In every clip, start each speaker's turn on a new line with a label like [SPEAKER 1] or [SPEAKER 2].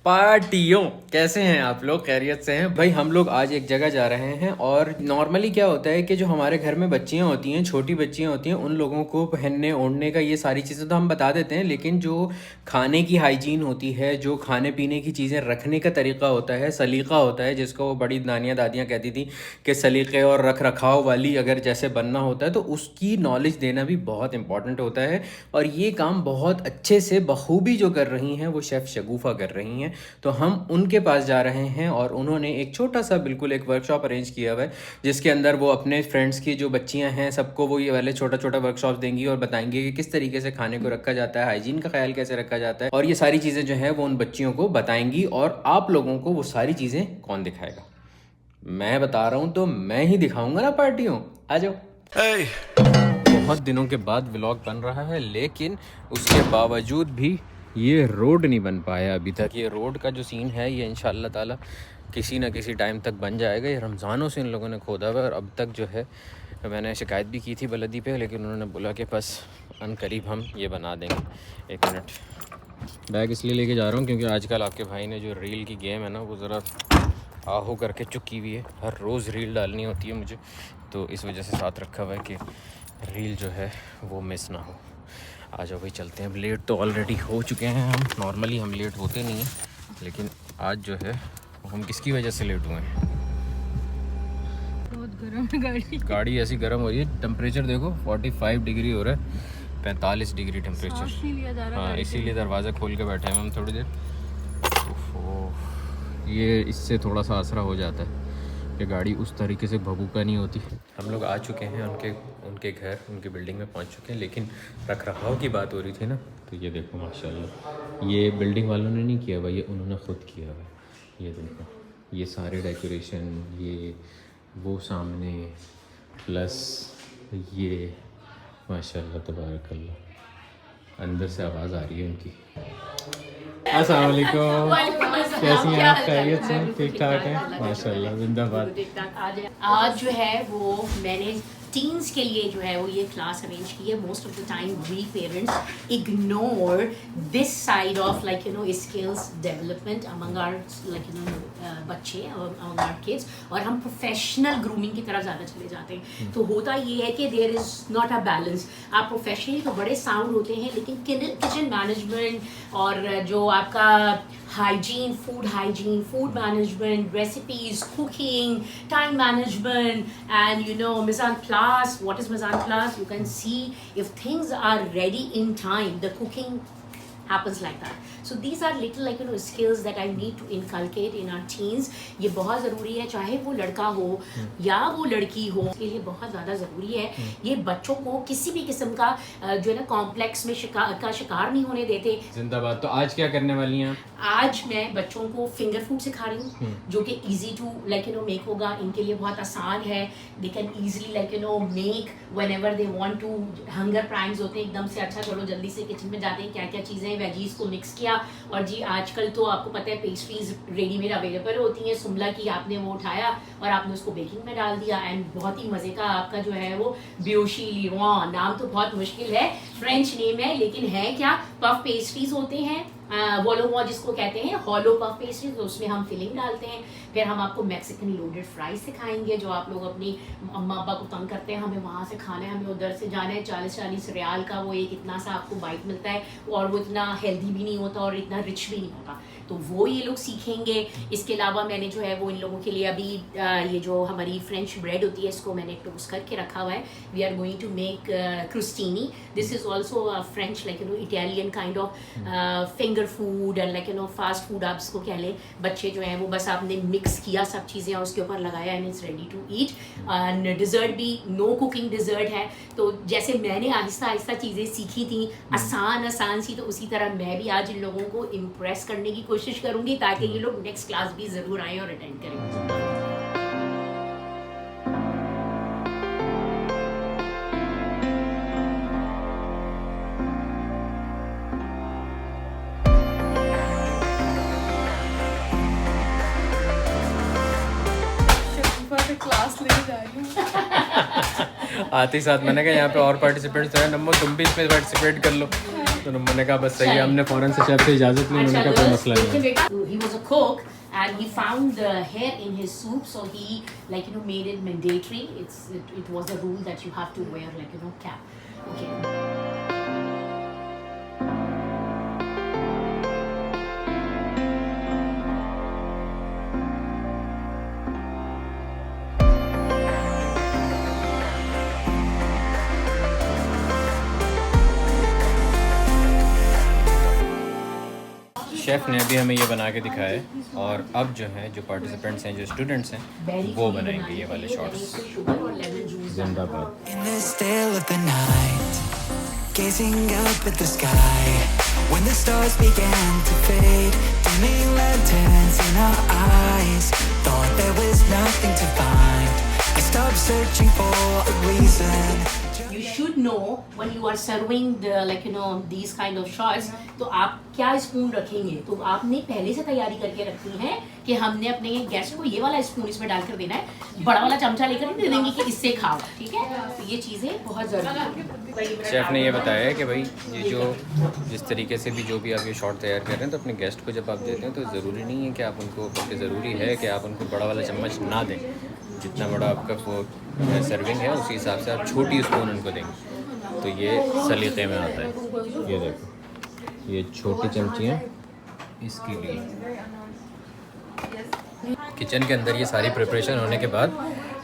[SPEAKER 1] पार्टियों कैसे हैं आप लोग? खैरियत से हैं भाई? हम लोग आज एक जगह जा रहे हैं और नॉर्मली क्या होता है कि जो हमारे घर में बच्चियां होती हैं, छोटी बच्चियां होती हैं, उन लोगों को पहनने ओढ़ने का ये सारी चीज़ें तो हम बता देते हैं, लेकिन जो खाने की हाइजीन होती है, जो खाने पीने की चीज़ें रखने का तरीका होता है, सलीका होता है, जिसको वो बड़ी नानियाँ दादियाँ कहती थी कि सलीके और रख रखाव वाली अगर जैसे बनना होता है, तो उसकी नॉलेज देना भी बहुत इंपॉर्टेंट होता है। और ये काम बहुत अच्छे से बखूबी जो कर रही हैं वो शेफ़ शगुफ़ा कर रही हैं। तो हम उनके पास जा रहे हैं और उन्होंने एक छोटा सा बिल्कुल एक वर्कशॉप अरेंज किया हुआ है, जिसके अंदर वो अपने फ्रेंड्स की जो बच्चियां हैं सबको वो ये वाले छोटा छोटा वर्कशॉप देंगी और बताएंगे कि किस तरीके से खाने को रखा जाता है, हाइजीन का ख्याल कैसे रखा जाता है, और ये सारी चीज़ें जो है वो उन बच्चियों को बताएंगी। और आप लोगों को वो सारी चीज़ें कौन दिखाएगा? मैं बता रहा हूँ तो मैं ही दिखाऊंगा ना पार्टियों। आ जाओ। बहुत दिनों के बाद व्लॉग बन रहा है, लेकिन उसके बावजूद भी ये रोड नहीं बन पाया अभी तक। ये रोड का जो सीन है ये इंशाल्लाह ताला किसी ना किसी टाइम तक बन जाएगा। ये रमज़ानों से इन लोगों ने खोदा हुआ है और अब तक जो है मैंने शिकायत भी की थी बलदी पे, लेकिन उन्होंने बोला कि बस अनकरीब हम ये बना देंगे। एक मिनट, बैग इसलिए लेके जा रहा हूँ क्योंकि आजकल आपके भाई ने जो रील की गेम है ना वो ज़रा आहो करके चुकी हुई है। हर रोज़ रील डालनी होती है मुझे, तो इस वजह से साथ रखा हुआ है कि रील जो है वो मिस ना हो। आ जाओ भाई, चलते हैं। अब लेट तो ऑलरेडी हो चुके हैं हम। नॉर्मली हम लेट होते नहीं हैं, लेकिन आज जो है हम किसकी वजह से लेट हुए हैं?
[SPEAKER 2] बहुत गर्म है
[SPEAKER 1] गाड़ी ऐसी गर्म हो रही है। टेम्परेचर देखो 45 डिग्री हो रहा है, 45 डिग्री टेम्परेचर। हाँ, इसीलिए दरवाज़ा खोल के बैठे हैं हम थोड़ी देर। ये इससे थोड़ा सा आसरा हो जाता है कि गाड़ी उस तरीके से भभूका नहीं होती। हम लोग आ चुके हैं उनके घर, उनकी बिल्डिंग में पहुंच चुके हैं। लेकिन रख रखाव की बात हो रही थी ना, तो ये देखो माशाल्लाह, ये बिल्डिंग वालों ने नहीं किया हुआ, ये उन्होंने ख़ुद किया हुआ है। ये देखो, ये सारे डेकोरेशन, ये वो सामने, प्लस ये माशाल्लाह तबारकल्लाह। अंदर से आवाज़ आ रही है उनकी। अस्सलाम वालेकुम, कैसी हैं आप? खैरियत से? ठीक ठाक हैं माशाल्लाह, जिंदाबाद।
[SPEAKER 3] आज जो है वो मैंने टीन्स के लिए जो है वो ये क्लास अरेंज की है। Most of the time we parents ignore this side of skills development among our बच्चे, अमंग आवर किड्स, और हम प्रोफेशनल ग्रूमिंग की तरफ ज़्यादा चले जाते हैं। तो होता ये है कि there is not a balance. आप प्रोफेशनली तो बड़े साउंड होते हैं, लेकिन किचन मैनेजमेंट और जो आपका hygiene, food management, recipes, cooking, time management, and mise en place. What is mise en place? You can see if things are ready in time, the cooking happens like that. So these are little skills that I need to inculcate in our teens. ये बहुत ज़रूरी है, चाहे वो लड़का हो या वो लड़की हो, इसके लिए बहुत ज़्यादा ज़रूरी है। ये बच्चों को किसी भी किस्म का जो है ना कॉम्प्लेक्स में शिकार नहीं होने देते।
[SPEAKER 1] जिंदाबाद। तो आज क्या करने वाली हैं?
[SPEAKER 3] आज मैं बच्चों को फिंगर फूड सिखा रही हूँ, जो कि इजी टू मेक होगा। इनके लिए बहुत आसान है। They can easily make whenever they want to. Hunger प्राइम्स होते हैं एकदम से, अच्छा चलो जल्दी से किचन में जाते हैं, क्या क्या चीज़ें वेजीज को मिक्स किया। और जी आजकल तो आपको पता है पेस्ट्रीज रेडीमेड अवेलेबल होती हैं। शिमला की आपने वो उठाया और आपने उसको बेकिंग में डाल दिया, एंड बहुत ही मज़े का आपका जो है वो ब्योशी लिवान, नाम तो बहुत मुश्किल है, फ्रेंच नेम है, लेकिन है क्या, पफ पेस्ट्रीज होते हैं, वोलोवा जिसको कहते हैं, हॉलो पफ पेस्ट्री। तो उसमें हम फिलिंग डालते हैं। फिर हम आपको मैक्सिकन लोडेड फ्राइज सिखाएंगे, जो आप लोग अपनी अम्मा अब्बा को तंग करते हैं, हमें वहाँ से खाना है, हमें उधर से जाना है। 40-40 रियाल का वो एक इतना सा आपको बाइट मिलता है, और वो इतना हेल्दी भी नहीं होता और इतना रिच भी नहीं होता। तो वो ये लोग सीखेंगे। इसके अलावा मैंने जो है वो इन लोगों के लिए अभी ये जो हमारी फ्रेंच ब्रेड होती है, इसको मैंने टोस्ट करके रखा हुआ है। We are going to make crostini. This is also French Italian kind of finger food and fast food आप इसको कह लें। बच्चे जो हैं वो बस आपने मिक्स किया सब चीज़ें और उसके ऊपर लगाया, and it's ready to eat. And dessert भी नो कुकिंग डिज़र्ट है। तो जैसे मैंने आहिस्ता आहिस्ता चीज़ें सीखी थी आसान सी, तो उसी तरह मैं भी आज इन लोगों को इम्प्रेस करने की कोशिश करूंगी, ताकि ये लोग नेक्स्ट क्लास भी ज़रूर आएँ और अटेंड करें।
[SPEAKER 2] क्लास ले जा रही हूँ।
[SPEAKER 1] आते ही साथ मैंने कहा यहाँ पे और पार्टिसिपेंट्स हैं, नम्मो तुम भी इसमें पार्टिसिपेट कर लो। तो मैंने कहा बस सही है, हमने फ़ौरन से शेफ से इजाज़त ली, उन्होंने कहा कोई मसला नहीं है।
[SPEAKER 3] He was a cook and he found the hair in his soup, so he made it mandatory. It was a rule that you have to wear cap. Okay.
[SPEAKER 1] Chef ने अभी हमें ये बना के दिखाया है और अब जो है जो पार्टिसिपेंट्स हैं, जो स्टूडेंट्स हैं, वो बनाएंगे ये वाले शॉट्स। जिंदाबाद।
[SPEAKER 4] In the still of the night, gazing up at the sky, when the stars began to fade, dimming lanterns in our eyes, thought there was nothing to find. I stopped searching for a reason.
[SPEAKER 3] You should know when you are serving the these kind of shots, तो आप क्या spoon रखेंगे, तो आपने पहले से तैयारी करके रखनी है कि हमने अपने गेस्ट को ये वाला स्पून इसमें डालकर देना है, बड़ा वाला चमचा लेकर नहीं दे देंगे कि इससे खाओ, ठीक है। तो ये चीज़ें बहुत ज़रूरी है।
[SPEAKER 1] शेफ़ ने ये बताया है कि भाई ये जो जिस तरीके से भी जो भी आप ये शॉट तैयार कर रहे हैं, तो अपने गेस्ट को जब आप देते हैं तो ज़रूरी नहीं है कि आप उनको, बल्कि ज़रूरी है कि आप उनको बड़ा वाला चम्मच ना दें। जितना बड़ा आपका वो सर्विंग है उसी हिसाब से आप छोटी स्पून उनको देंगे, तो ये सलीक़े में आता है। ये देखो, ये छोटी चमचियाँ इसके लिए। किचन के अंदर ये सारी प्रिपरेशन होने के बाद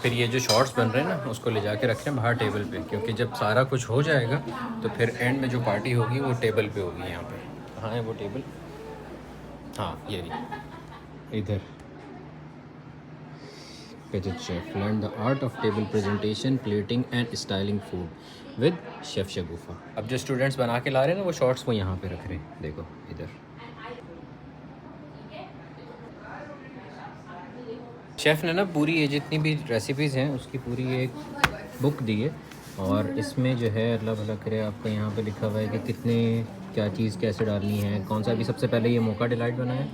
[SPEAKER 1] फिर ये जो शॉट्स बन रहे हैं ना, उसको ले जाके रख रहे हैं बाहर टेबल पे, क्योंकि जब सारा कुछ हो जाएगा तो फिर एंड में जो पार्टी होगी वो टेबल पे होगी। यहाँ पे कहाँ है वो टेबल? हाँ, ये नहीं, इधर। Petit chef learned the art of table presentation, plating and styling food with chef Shagufa। अब जो स्टूडेंट्स बना के ला रहे हैं ना वो शॉट्स वो यहाँ पे रख रहे हैं, देखो इधर। शेफ़ ने ना पूरी ये जितनी भी रेसिपीज़ हैं उसकी पूरी एक बुक दी है, और इसमें जो है अल्लाह भला करे आपका यहाँ पे लिखा हुआ है कि कितने क्या चीज़ कैसे डालनी है, कौन सा भी। सबसे पहले ये मोका डिलाइट बना है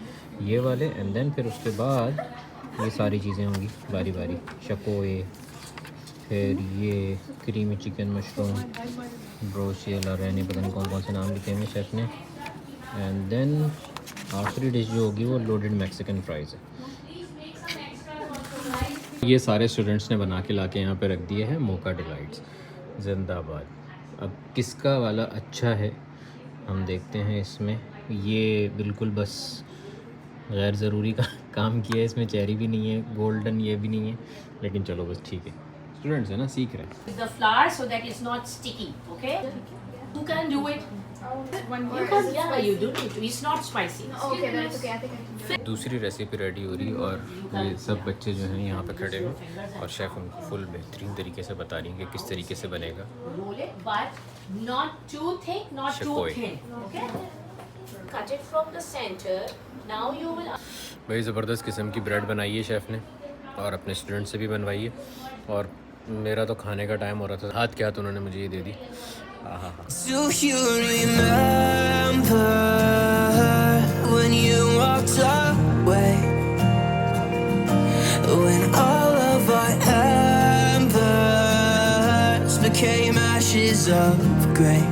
[SPEAKER 1] ये वाले, एंड देन फिर उसके बाद ये सारी चीज़ें होंगी बारी बारी। शकोए, फिर ये क्रीमी चिकन मशरूम, ब्रोश, ये ला रहे नहीं, पता नहीं कौन कौन से नाम लिखे हैं शेफ़ ने। एंड देन आखिरी डिश जो होगी वो लोडेड मैक्सिकन फ्राइज़ है। ये सारे स्टूडेंट्स ने बना के ला के यहाँ पे रख दिए हैं मोका डिलाइट्स। जिंदाबाद। अब किसका वाला अच्छा है हम देखते हैं इसमें। ये बिल्कुल बस गैर ज़रूरी का काम किया है, इसमें चेरी भी नहीं है, गोल्डन ये भी नहीं है, लेकिन चलो बस ठीक है, स्टूडेंट्स है ना, सीख रहे हैं।
[SPEAKER 3] The flour so that it's not sticky, okay? You can do it. You can, yeah, you do it. It's not spicy.
[SPEAKER 2] Okay, that's okay. I think I can do it.
[SPEAKER 1] दूसरी recipe ready हो रही है और ये सब बच्चे जो हैं यहाँ पे खड़े हुए और शेफ़ उनको फुल बेहतरीन तरीके से बता रही हैं कि किस तरीके से बनेगा।
[SPEAKER 3] Roll it, but not too thick, not too
[SPEAKER 1] Shakoe।
[SPEAKER 3] thin, okay? Cut it from the center. Now you will.
[SPEAKER 1] भाई ज़बरदस्त किस्म की ब्रेड बनाई है शेफ़ ने और अपने स्टूडेंट से भी बनवाई है, और मेरा तो खाने का टाइम हो रहा था, हाथ क्या तो उन्होंने मुझे ये दे दी। हाँ।
[SPEAKER 4] Do you remember when you walked away? When all of our embers became ashes of grey.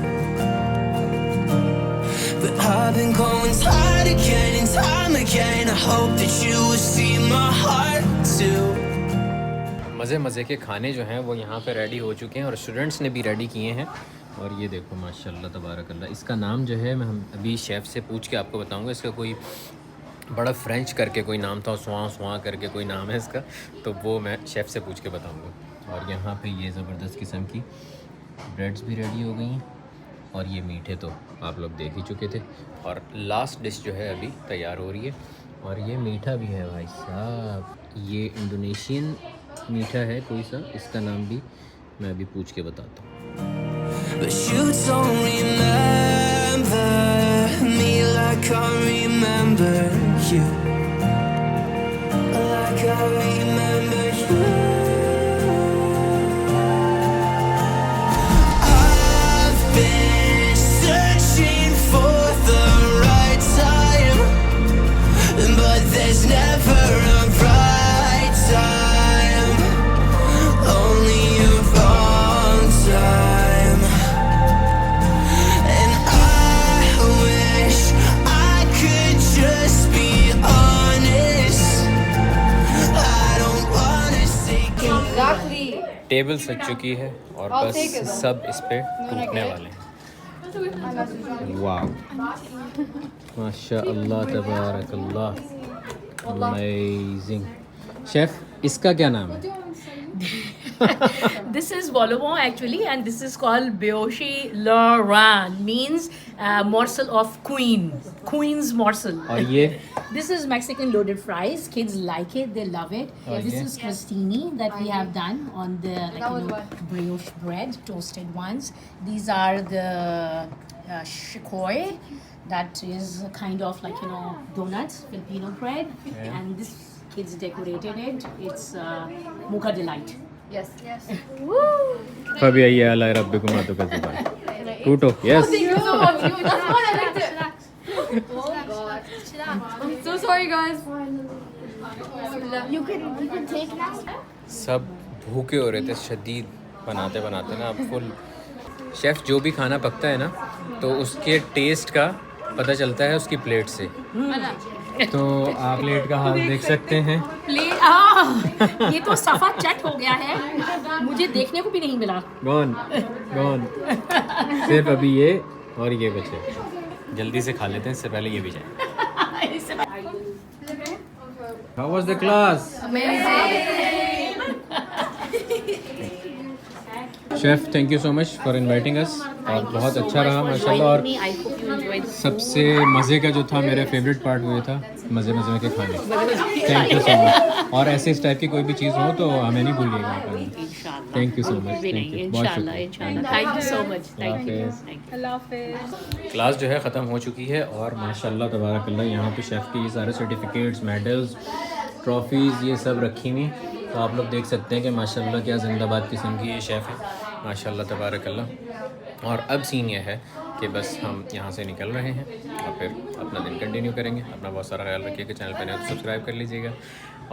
[SPEAKER 4] But I've been going tired again and time again. I hope that you will see my heart too.
[SPEAKER 1] मज़े मज़े के खाने जो हैं वो यहाँ पे ready हो चुके हैं और स्टूडेंट्स ने भी रेडी किए हैं। और ये देखो माशाल्लाह तबारकल्लाह, इसका नाम जो है मैं हम अभी शेफ़ से पूछ के आपको बताऊंगा। इसका कोई बड़ा फ्रेंच करके कोई नाम था, स्वां करके कोई नाम है इसका, तो वो मैं शेफ़ से पूछ के बताऊंगा। और यहाँ पे ये ज़बरदस्त किस्म की ब्रेड्स भी रेडी हो गई हैं, और ये मीठे तो आप लोग देख ही चुके थे। और लास्ट डिश जो है अभी तैयार हो रही है, और ये मीठा भी है भाई साहब, ये इंडोनेशियन मीठा है कोई सा, इसका नाम भी मैं अभी पूछ के बताता हूँ।
[SPEAKER 4] But you don't remember me like I remember you. Like I remember you. I've been searching for the right time, but there's never a right time, only a wrong time. And I
[SPEAKER 1] table सज चुकी है और बस सब इस पे टूटने वाले हैं। वाह माशाअल्लाह तबारकल्लाह, अमेजिंग। शेफ, इसका क्या नाम है?
[SPEAKER 3] This is Volleyball actually, and this is called Beoshi Laran, means morsel of queen's morsel.
[SPEAKER 1] और ये
[SPEAKER 3] This is Mexican loaded fries. Kids like it, they love it. This is crostini that we have done on the brioche bread, toasted ones. These are the shikoy, that is kind of donuts, Filipino bread, and this kids decorated it. It's mocha delight.
[SPEAKER 2] Yes.
[SPEAKER 1] कभी आइए अल्लाह रब्बिकुम अतुका ज़ुबान टूटो। Yes
[SPEAKER 2] Thank you so much. That's what I liked it. Oh God. I'm so sorry, guys. You can take now.
[SPEAKER 1] सब भूखे हो रहे थे शदीद, बनाते बनाते ना अब फुल। शेफ़ जो भी खाना पकता है ना तो उसके टेस्ट का पता चलता है उसकी प्लेट से। तो आप प्लेट का हाल देख सकते हैं।
[SPEAKER 3] ये तो सफा चट हो गया है, मुझे देखने को भी नहीं मिला।
[SPEAKER 1] गॉन सिर्फ अभी ये और ये बचे, जल्दी से खा लेते हैं इससे पहले ये भी जाए। How was the class? Chef thank you so much for inviting us, और बहुत अच्छा रहा माशाल्लाह। और सबसे मज़े का जो था, मेरा फेवरेट पार्ट वो था मज़े के खाने। Thank you so much. और ऐसे इस टाइप की कोई भी चीज़ हो तो हमें नहीं भूलिएगा। Thank you so much, thank you, बहुत शुक्रिया।
[SPEAKER 3] Thank you so much.
[SPEAKER 1] Class जो है ख़त्म हो चुकी है और माशाल्लाह तबारकल्लाह यहाँ पे शेफ़ के ये सारे सर्टिफिकेट्स, मेडल्स, ट्रॉफ़ीज़ ये सब रखी हुई। तो आप लोग देख सकते हैं कि माशाल्लाह क्या जिंदाबाद किस्म की ये शेफ़ है माशाल्लाह तबारकल्लाह। और अब सीन ये है कि बस हम यहाँ से निकल रहे हैं और फिर अपना दिन कंटिन्यू करेंगे। अपना बहुत सारा ख्याल रखिएगा, चैनल पे नए तो सब्सक्राइब कर लीजिएगा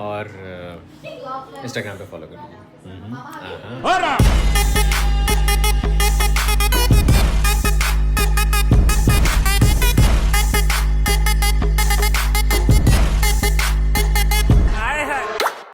[SPEAKER 1] और इंस्टाग्राम पे फॉलो कर लीजिएगा।